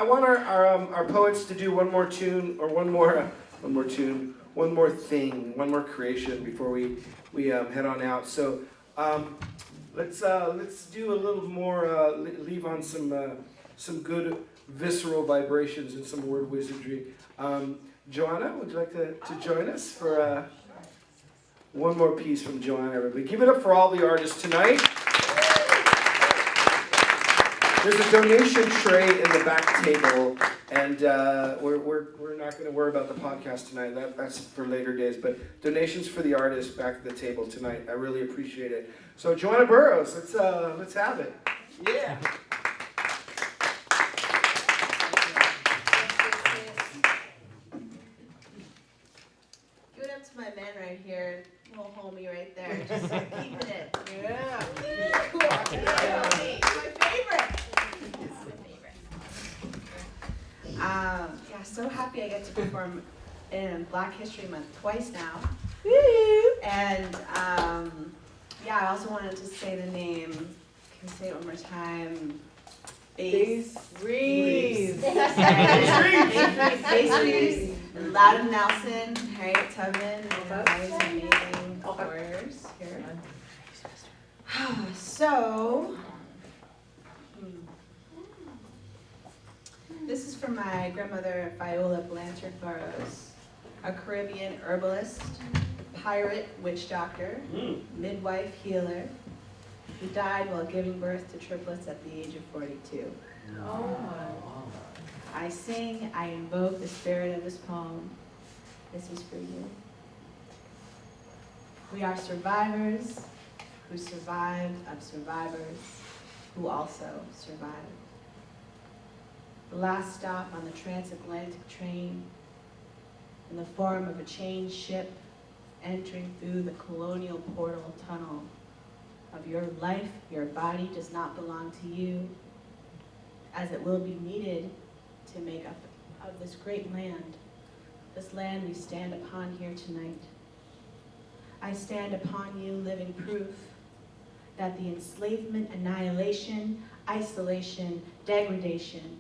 want our poets to do one more tune or one more thing, one more creation before we head on out. So let's do a little more. Leave on some good visceral vibrations and some word wizardry. Joanna, would you like to join us for one more piece from Joanna? Everybody, give it up for all the artists tonight. There's a donation tray in the back table, and we're not going to worry about the podcast tonight. That's for later days. But donations for the artists back at the table tonight. I really appreciate it. So Joanna Burrows, let's have it. Yeah. Give it up to my man right here, little homie right there, just keeping it. Yeah. Cool. Yeah. My favorite. Yeah, so happy I get to perform in Black History Month twice now. Woo! And yeah, I also wanted to say the name. Can I say it one more time? Bass Reeves. Bass Reeves. Loudon Nelson, Harriet Tubman, and all these amazing warriors here. So. This is from my grandmother, Viola Blanchard Burrows, a Caribbean herbalist, pirate, witch doctor, midwife, healer, who died while giving birth to triplets at the age of 42. Oh. I sing, I invoke the spirit of this poem. This is for you. We are survivors who survived of survivors who also survived. The last stop on the transatlantic train, in the form of a chained ship entering through the colonial portal tunnel of your life, your body does not belong to you, as it will be needed to make up of this great land, this land we stand upon here tonight. I stand upon you, living proof that the enslavement, annihilation, isolation, degradation,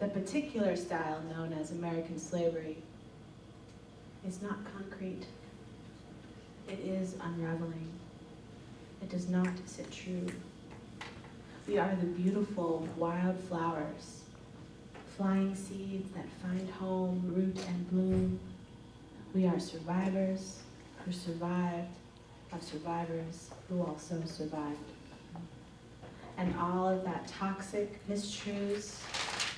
the particular style known as American slavery, is not concrete. It is unraveling. It does not sit true. We are the beautiful wild flowers, flying seeds that find home, root, and bloom. We are survivors who survived of survivors who also survived. And all of that toxic mistruths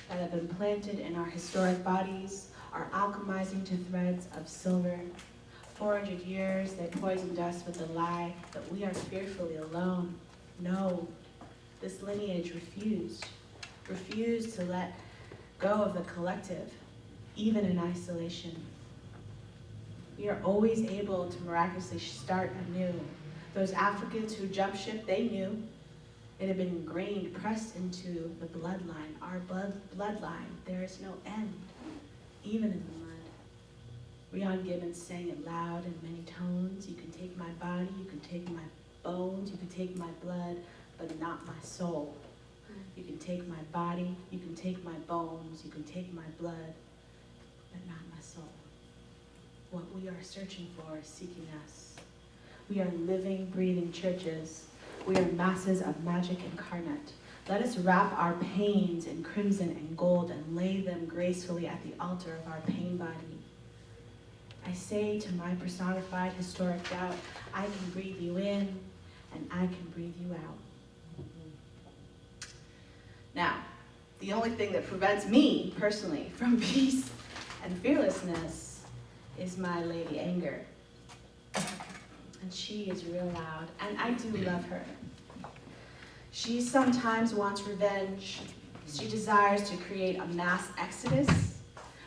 that have been planted in our historic bodies are alchemizing to threads of silver. 400 years they poisoned us with the lie that we are fearfully alone. No, this lineage refused to let go of the collective, even in isolation. We are always able to miraculously start anew. Those Africans who jumped ship, they knew. It had been ingrained, pressed into the bloodline, our bloodline. There is no end, even in the mud. Rion Gibbons sang it loud in many tones. You can take my body, you can take my bones, you can take my blood, but not my soul. You can take my body, you can take my bones, you can take my blood, but not my soul. What we are searching for is seeking us. We are living, breathing churches. We are masses of magic incarnate. Let us wrap our pains in crimson and gold and lay them gracefully at the altar of our pain body. I say to my personified historic doubt, I can breathe you in and I can breathe you out. Now, the only thing that prevents me, personally, from peace and fearlessness is my lady anger. And she is real loud, and I do love her. She sometimes wants revenge. She desires to create a mass exodus,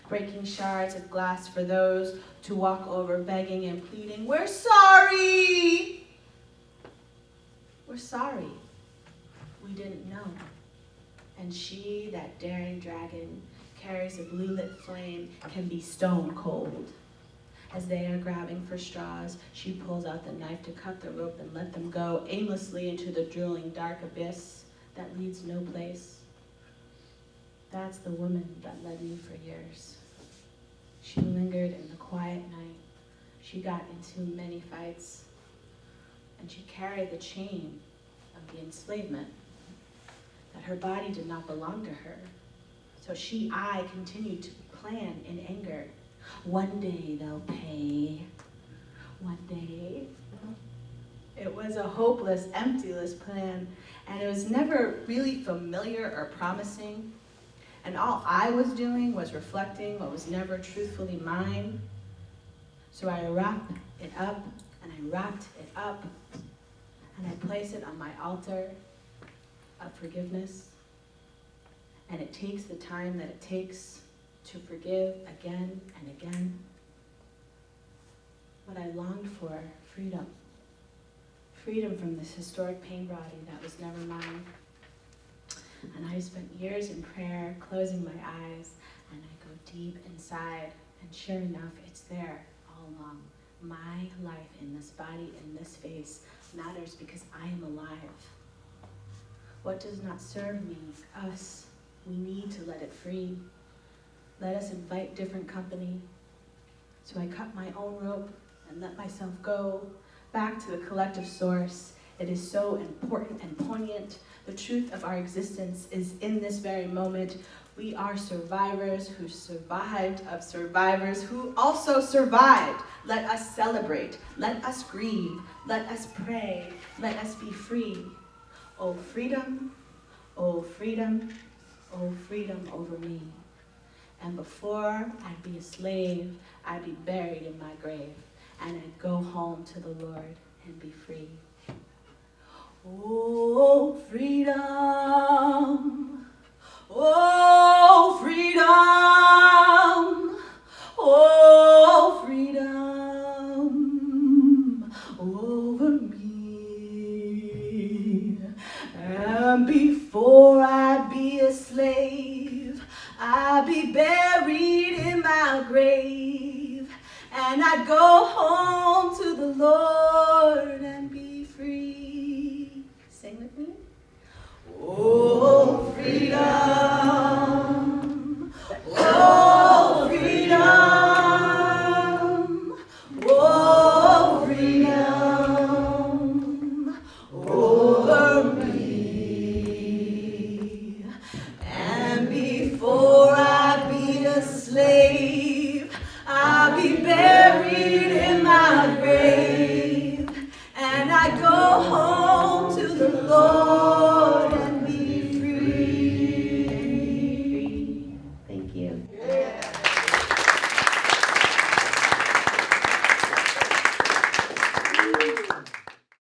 breaking shards of glass for those to walk over, begging and pleading, "We're sorry! We're sorry. We didn't know." And she, that daring dragon, carries a blue-lit flame, can be stone cold. As they are grabbing for straws, she pulls out the knife to cut the rope and let them go aimlessly into the drooling dark abyss that leads no place. That's the woman that led me for years. She lingered in the quiet night. She got into many fights, and she carried the chain of the enslavement, that her body did not belong to her. So I continued to plan in anger. One day they'll pay. One day. It was a hopeless, emptyless plan, and it was never really familiar or promising. And all I was doing was reflecting what was never truthfully mine. So I wrapped it up, and I wrapped it up, and I placed it on my altar of forgiveness. And it takes the time that it takes to forgive again and again. What I longed for, freedom. Freedom from this historic pain body that was never mine. And I spent years in prayer, closing my eyes, and I go deep inside, and sure enough, it's there all along. My life in this body, in this face, matters because I am alive. What does not serve me, us, we need to let it free. Let us invite different company. So I cut my own rope and let myself go back to the collective source. It is so important and poignant. The truth of our existence is in this very moment. We are survivors who survived of survivors who also survived. Let us celebrate. Let us grieve. Let us pray. Let us be free. Oh, freedom. Oh, freedom. Oh, freedom over me. And before I'd be a slave, I'd be buried in my grave. And I'd go home to the Lord and be free. Oh, freedom. Oh, freedom. Oh, freedom over me. And before I'd be a slave, I'd be buried in my grave. And I'd go home to the Lord and be free. Sing with me. Oh, freedom. Oh, freedom. Oh, freedom over me. And before I be a slave, I'll be buried in my grave, and I go home to the Lord and be free. Thank you. Thank